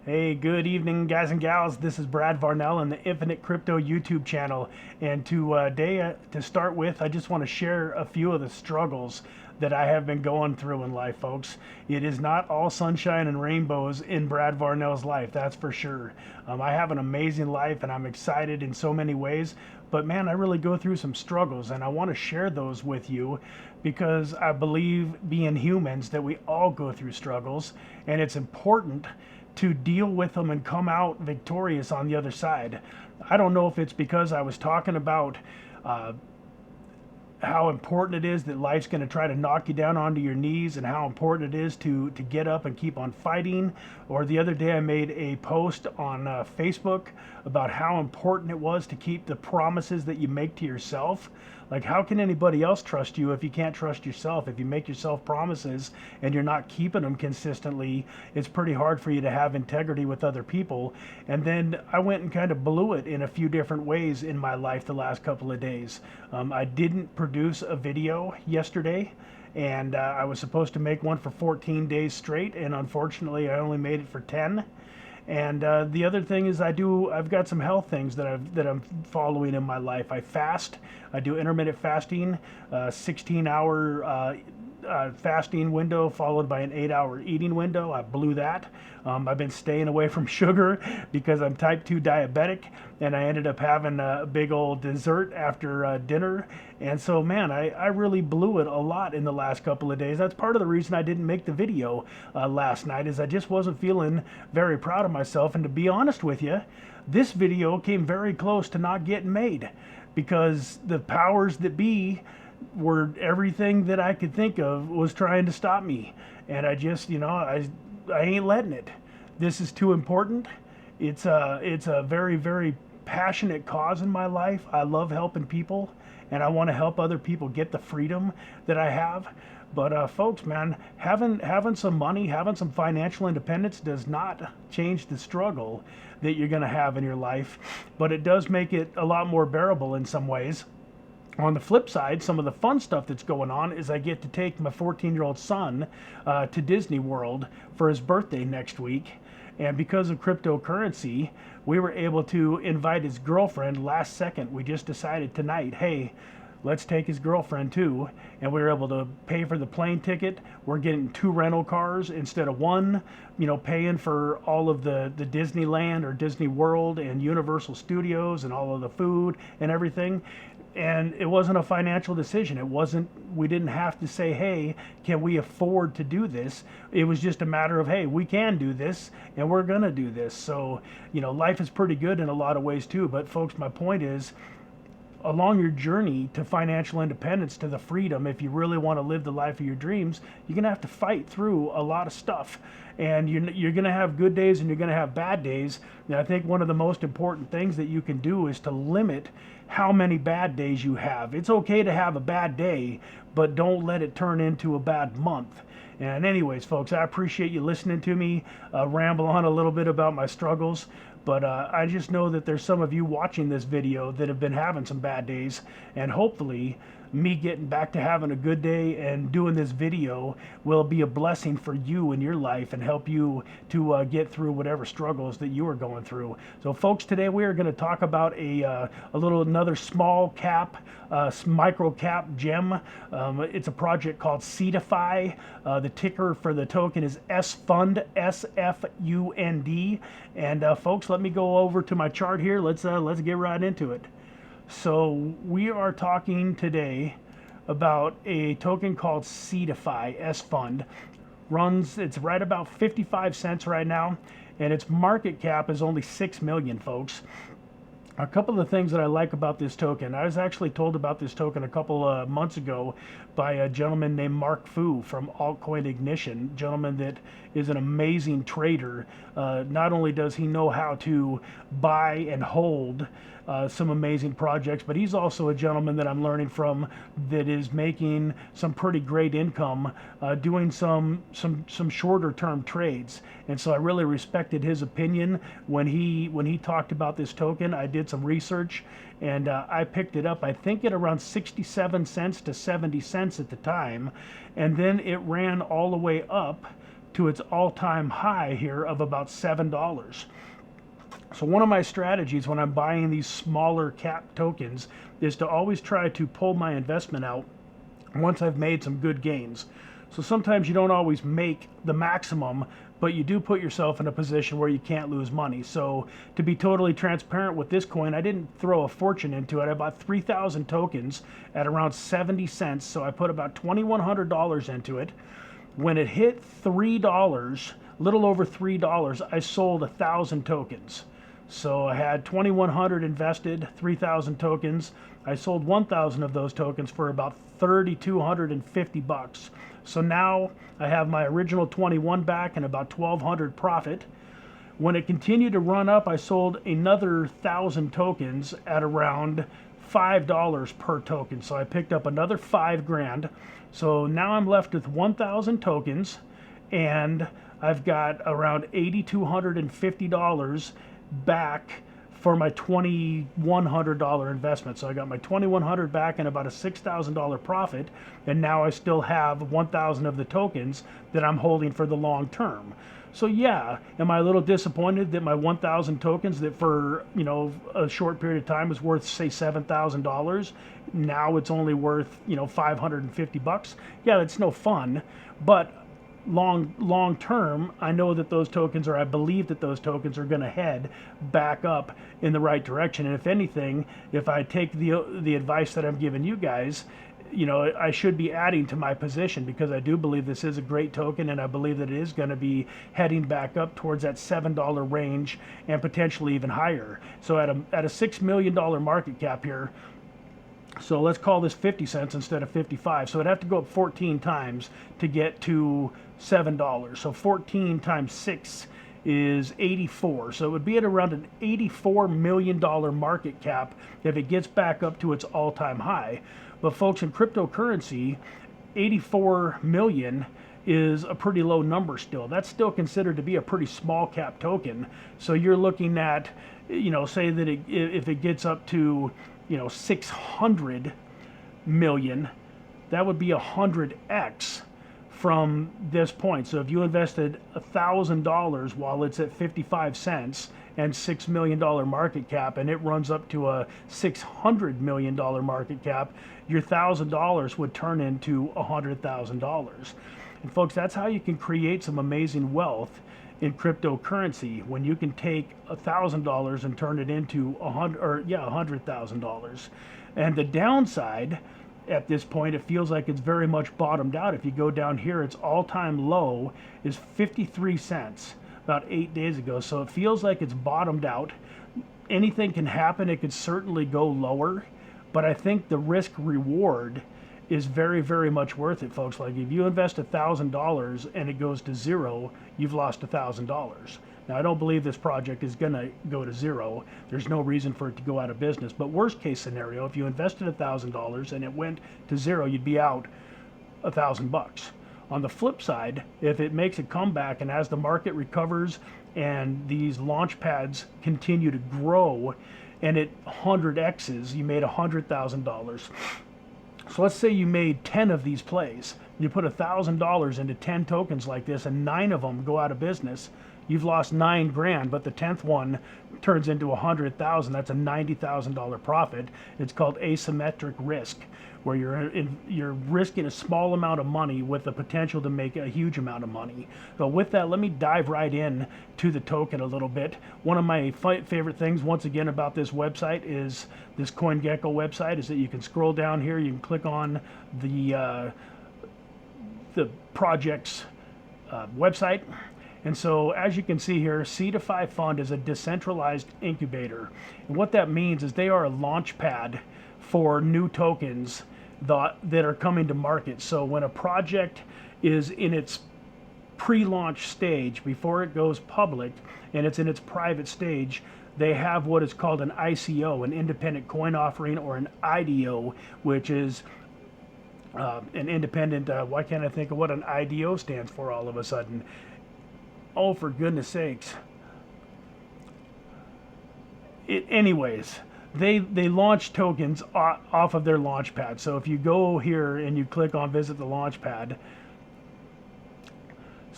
Hey, good evening, guys and gals. This is Brad Varnell on the Infinite Crypto YouTube channel. And today, to start with, I just want to share a few of the struggles that I have been going through in life, folks. It is not all sunshine and rainbows in Brad Varnell's life, that's for sure. I have an amazing life and I'm excited in so many ways, but man, I really go through some struggles and I want to share those with you because I believe, being humans, that we all go through struggles, and it's important to deal with them and come out victorious on the other side. I don't know if it's because I was talking about how important it is that life's going to try to knock you down onto your knees, and how important it is to get up and keep on fighting. Or the other day I made a post on Facebook about how important it was to keep the promises that you make to yourself. Like, how can anybody else trust you if you can't trust yourself? If you make yourself promises and you're not keeping them consistently, it's pretty hard for you to have integrity with other people. And then I went and kind of blew it in a few different ways in my life the last couple of days. I didn't produce a video yesterday, and I was supposed to make one for 14 days straight, and unfortunately I only made it for 10. And the other thing is I've got some health things that I'm following in my life. I fast. I do intermittent fasting, 16-hour fasting window followed by an 8-hour eating window. I blew that. I've been staying away from sugar because I'm type 2 diabetic, and I ended up having a big old dessert after dinner. And so, man, I really blew it a lot in the last couple of days. That's part of the reason I didn't make the video last night, is I just wasn't feeling very proud of myself. And to be honest with you, this video came very close to not getting made because the powers that be were, everything that I could think of was trying to stop me. And I just, I ain't letting it. This is too important. It's a very, very passionate cause in my life. I love helping people, and I want to help other people get the freedom that I have. But folks, man, having some money, having some financial independence does not change the struggle that you're going to have in your life, but it does make it a lot more bearable in some ways. On the flip side, some of the fun stuff that's going on is I get to take my 14-year-old son to Disney World for his birthday next week. And because of cryptocurrency, we were able to invite his girlfriend last second. We just decided tonight, hey, let's take his girlfriend too. And we were able to pay for the plane ticket. We're getting 2 rental cars instead of 1, paying for all of the Disneyland or Disney World and Universal Studios and all of the food and everything. And it wasn't a financial decision. We didn't have to say, hey, can we afford to do this? It was just a matter of, hey, we can do this and we're going to do this. So, life is pretty good in a lot of ways too. But folks, my point is, along your journey to financial independence, to the freedom, if you really want to live the life of your dreams, you're going to have to fight through a lot of stuff. And you're going to have good days and you're going to have bad days. And I think one of the most important things that you can do is to limit how many bad days you have. It's okay to have a bad day, but don't let it turn into a bad month. And anyways, folks, I appreciate you listening to me ramble on a little bit about my struggles. But I just know that there's some of you watching this video that have been having some bad days, and hopefully me getting back to having a good day and doing this video will be a blessing for you in your life and help you to get through whatever struggles that you are going through. So folks, today we are going to talk about another small cap, micro cap gem. It's a project called Seedify. The ticker for the token is SFUND, SFUND. And folks, let me go over to my chart here. Let's get right into it. So we are talking today about a token called Seedify, SFUND. It's right about 55 cents right now, and its market cap is only 6 million, folks. A couple of things that I like about this token. I was actually told about this token a couple of months ago by a gentleman named Mark Fu from Altcoin Ignition, gentleman that is an amazing trader. Not only does he know how to buy and hold some amazing projects, but he's also a gentleman that I'm learning from that is making some pretty great income doing some shorter term trades. And so I really respected his opinion when he talked about this token. I did some research and I picked it up, I think, at around 67 cents to 70 cents at the time, and then it ran all the way up to its all-time high here of about $7. So one of my strategies when I'm buying these smaller cap tokens is to always try to pull my investment out once I've made some good gains. So sometimes you don't always make the maximum, but you do put yourself in a position where you can't lose money. So to be totally transparent with this coin, I didn't throw a fortune into it. I bought 3,000 tokens at around 70 cents. So I put about $2,100 into it. When it hit $3, little over $3, I sold 1,000 tokens. So I had 2,100 invested, 3,000 tokens. I sold 1,000 of those tokens for about $3,250. So now I have my original 21 back and about 1,200 profit. When it continued to run up, I sold another 1,000 tokens at around $5 per token. So I picked up another 5 grand. So now I'm left with 1,000 tokens, and I've got around $8,250 back for my $2,100 investment. So I got my $2,100 back and about a $6,000 profit, and now I still have 1,000 of the tokens that I'm holding for the long term. So yeah, am I a little disappointed that my 1,000 tokens that for, you know, a short period of time was worth, say, $7,000, now it's only worth, you know, $550? Yeah, that's no fun, but long term, I know that those tokens, or I believe that those tokens are going to head back up in the right direction. And if anything, if I take the advice that I'm giving you guys, you know, I should be adding to my position, because I do believe this is a great token, and I believe that it is going to be heading back up towards that $7 range and potentially even higher. So at a $6 million market cap here, so let's call this 50 cents instead of 55. So it'd have to go up 14 times to get to $7. So 14 times 6 is 84. So it would be at around an $84 million market cap if it gets back up to its all-time high. But folks, in cryptocurrency, 84 million is a pretty low number still. That's still considered to be a pretty small cap token. So you're looking at, you know, say that if it gets up to, you know, 600 million, that would be 100x from this point. So if you invested $1,000 while it's at 55 cents and $6 million market cap, and it runs up to a $600 million market cap, your $1,000 would turn into $100,000. And folks, that's how you can create some amazing wealth in cryptocurrency, when you can take $1,000 and turn it into $100,000. And the downside at this point, it feels like it's very much bottomed out. If you go down here, its all-time low is 53 cents about 8 days ago. So it feels like it's bottomed out. Anything can happen. It could certainly go lower, but I think the risk reward is very, very much worth it, folks. Like if you invest $1,000 and it goes to zero, you've lost $1,000. Now, I don't believe this project is going to go to zero. There's no reason for it to go out of business. But worst case scenario, if you invested $1,000 and it went to zero, you'd be out $1,000. On the flip side, if it makes a comeback, and as the market recovers and these launch pads continue to grow and it 100x's, you made $100,000. So let's say you made 10 of these plays. You put $1,000 into 10 tokens like this, and 9 of them go out of business. You've lost 9 grand, but the 10th one turns into 100,000. That's a $90,000 profit. It's called asymmetric risk, where you're risking a small amount of money with the potential to make a huge amount of money. So with that, let me dive right in to the token a little bit. One of my favorite things, once again, about this website is this CoinGecko website, is that you can scroll down here, you can click on the project's website. And so as you can see here, Seedify Fund is a decentralized incubator. And what that means is they are a launch pad for new tokens that are coming to market. So when a project is in its pre-launch stage, before it goes public, and it's in its private stage, they have what is called an ICO, an independent coin offering, or an IDO, which is an independent, why can't I think of what an IDO stands for all of a sudden? Oh, for goodness sakes. Anyways, they launch tokens off of their launch pad. So if you go here and you click on visit the launch pad,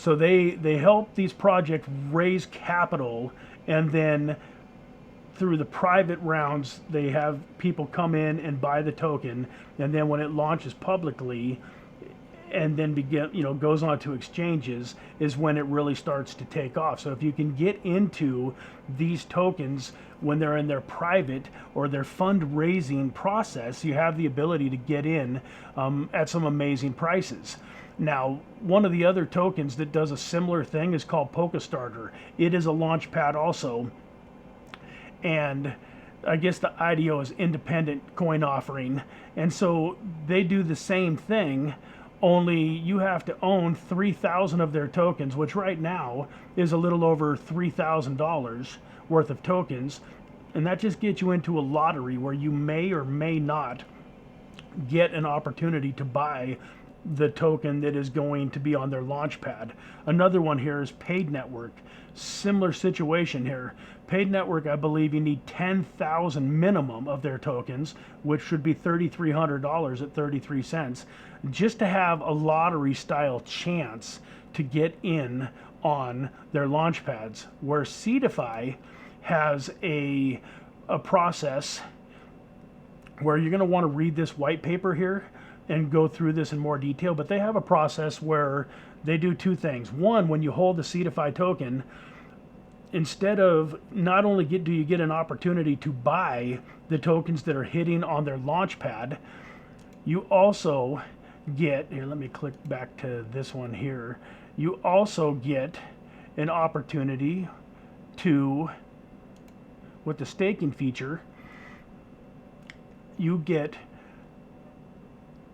So they help these projects raise capital, and then through the private rounds, they have people come in and buy the token, and then when it launches publicly, and then goes on to exchanges, is when it really starts to take off. So if you can get into these tokens when they're in their private or their fundraising process, you have the ability to get in at some amazing prices. Now, one of the other tokens that does a similar thing is called PokeStarter. It is a LAUNCHPAD also, and I guess the IDO is independent coin offering, and so they do the same thing, only you have to own 3,000 of their tokens, which right now is a little over $3,000 worth of tokens, and that just gets you into a lottery where you may or may not get an opportunity to buy the token that is going to be on their LAUNCHPAD. Another one here is Paid Network. Similar situation here. Paid Network, I believe you need 10,000 minimum of their tokens, which should be $3,300 at 33 cents, just to have a lottery style chance to get in on their LAUNCHPADs. Where Seedify has a process where you're going to want to read this white paper here and go through this in more detail, but they have a process where they do two things. One, when you hold the Seedify token, instead of not only do you get an opportunity to buy the tokens that are hitting on their LAUNCHPAD, you also get, here let me click back to this one here, you also get an opportunity to, with the staking feature, you get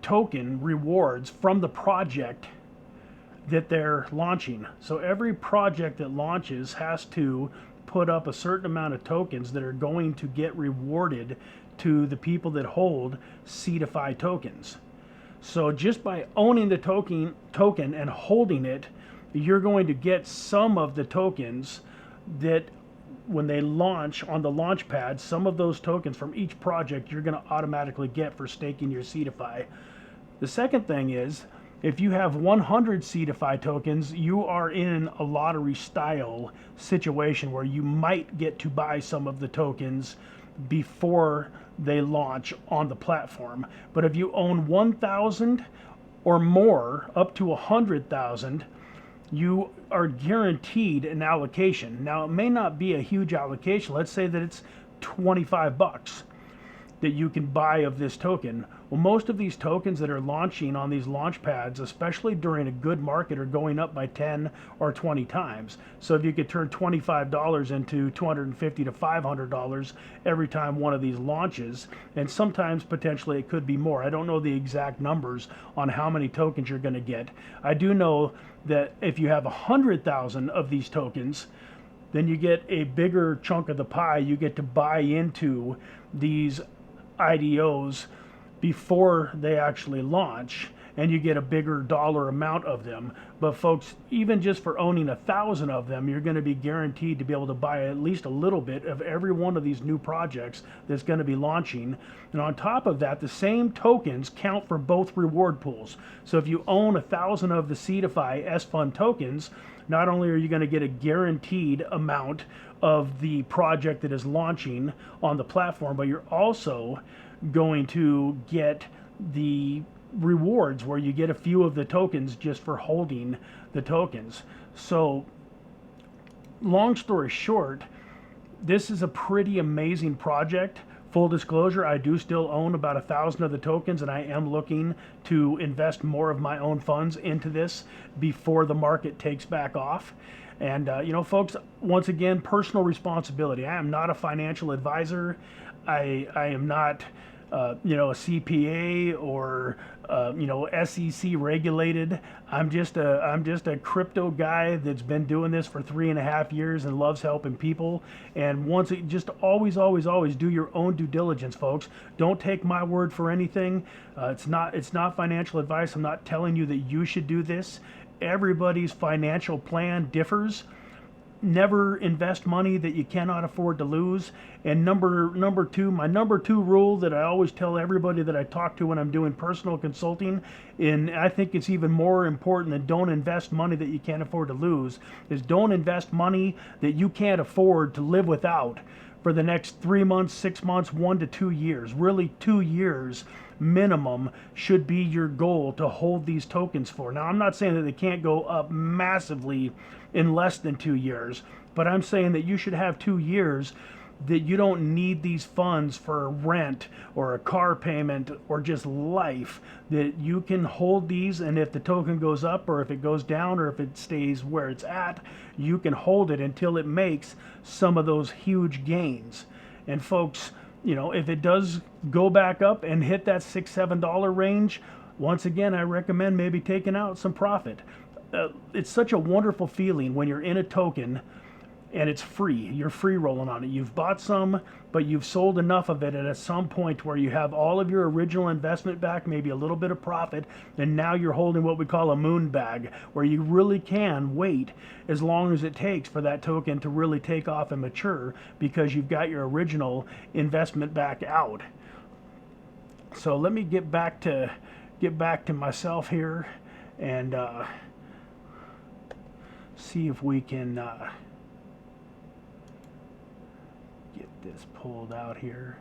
token rewards from the project that they're launching. So every project that launches has to put up a certain amount of tokens that are going to get rewarded to the people that hold Seedify tokens. So just by owning the token and holding it, you're going to get some of the tokens that when they launch on the LAUNCHPAD, some of those tokens from each project you're going to automatically get for staking your Seedify. The second thing is, if you have 100 Seedify tokens, you are in a lottery style situation where you might get to buy some of the tokens before they launch on the platform. But if you own 1,000 or more, up to 100,000, you are guaranteed an allocation. Now, it may not be a huge allocation. Let's say that it's 25 bucks that you can buy of this token. Well, most of these tokens that are launching on these LAUNCHPADs, especially during a good market, are going up by 10 or 20 times. So if you could turn $25 into $250 to $500 every time one of these launches, and sometimes potentially it could be more. I don't know the exact numbers on how many tokens you're going to get. I do know that if you have 100,000 of these tokens, then you get a bigger chunk of the pie. You get to buy into these IDOs before they actually launch, and you get a bigger dollar amount of them. But folks, even just for owning 1,000 of them, you're going to be guaranteed to be able to buy at least a little bit of every one of these new projects that's going to be launching. And on top of that, the same tokens count for both reward pools. So if you own 1,000 of the Seedify SFUND tokens, not only are you going to get a guaranteed amount of the project that is launching on the platform, but you're also going to get the rewards where you get a few of the tokens just for holding the tokens. So long story short, this is a pretty amazing project. Full disclosure, I do still own about 1,000 of the tokens, and I am looking to invest more of my own funds into this before the market takes back off. And folks, once again, personal responsibility. I am not a financial advisor. I am not a CPA or SEC regulated. I'm just a crypto guy that's been doing this for 3.5 years and loves helping people. And just always do your own due diligence, folks. Don't take my word for anything. It's not financial advice. I'm not telling you that you should do this. Everybody's financial plan differs. never invest money that you cannot afford to lose. And number two, my number two rule that I always tell everybody that I talk to when I'm doing personal consulting, and I think it's even more important than don't invest money that you can't afford to lose, is don't invest money that you can't afford to live without for the next 3 months, 6 months, 1 to 2 years. Really, 2 years minimum should be your goal to hold these tokens for. Now, I'm not saying that they can't go up massively in less than 2 years, but I'm saying that you should have 2 years that you don't need these funds for rent or a car payment or just life, that you can hold these, and if the token goes up or if it goes down or if it stays where it's at, you can hold it until it makes some of those huge gains. And folks, you know, if it does go back up and hit that $6-7 range, once again, I recommend maybe taking out some profit. It's such a wonderful feeling when you're in a token and it's free. You're free rolling on it. You've bought some, but you've sold enough of it at some point where you have all of your original investment back, maybe a little bit of profit, and now you're holding what we call a moon bag, where you really can wait as long as it takes for that token to really take off and mature, because you've got your original investment back out. So let me get back to myself here and see if we can get this pulled out here.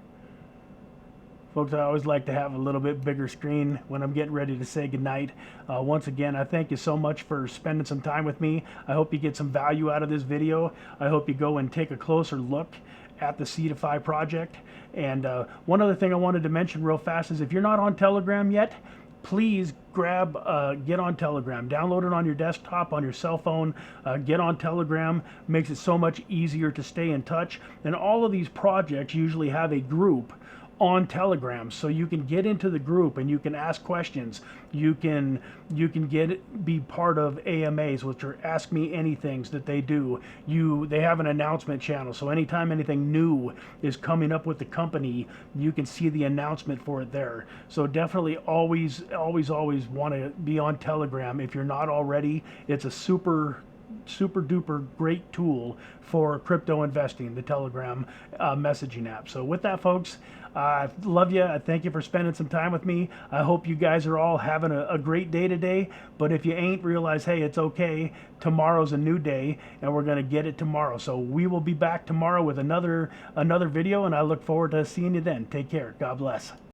Folks, I always like to have a little bit bigger screen when I'm getting ready to say goodnight. Once again, I thank you so much for spending some time with me. I hope you get some value out of this video. I hope you go and take a closer look at the Seedify project. And one other thing I wanted to mention real fast is, if you're not on Telegram yet, please get on Telegram. Download it on your desktop, on your cell phone. Get on Telegram. Makes it so much easier to stay in touch. And all of these projects usually have a group on Telegram, so you can get into the group and you can ask questions. You can be part of AMAs, which are Ask Me Anythings that they do. They have an announcement channel, so anytime anything new is coming up with the company, you can see the announcement for it there. So definitely always want to be on Telegram if you're not already. It's a super duper great tool for crypto investing, the Telegram messaging app. So with that, folks, I love you. I thank you for spending some time with me. I hope you guys are all having a great day today. But if you ain't, realize, hey, it's okay. Tomorrow's a new day, and we're going to get it tomorrow. So we will be back tomorrow with another video, and I look forward to seeing you then. Take care. God bless.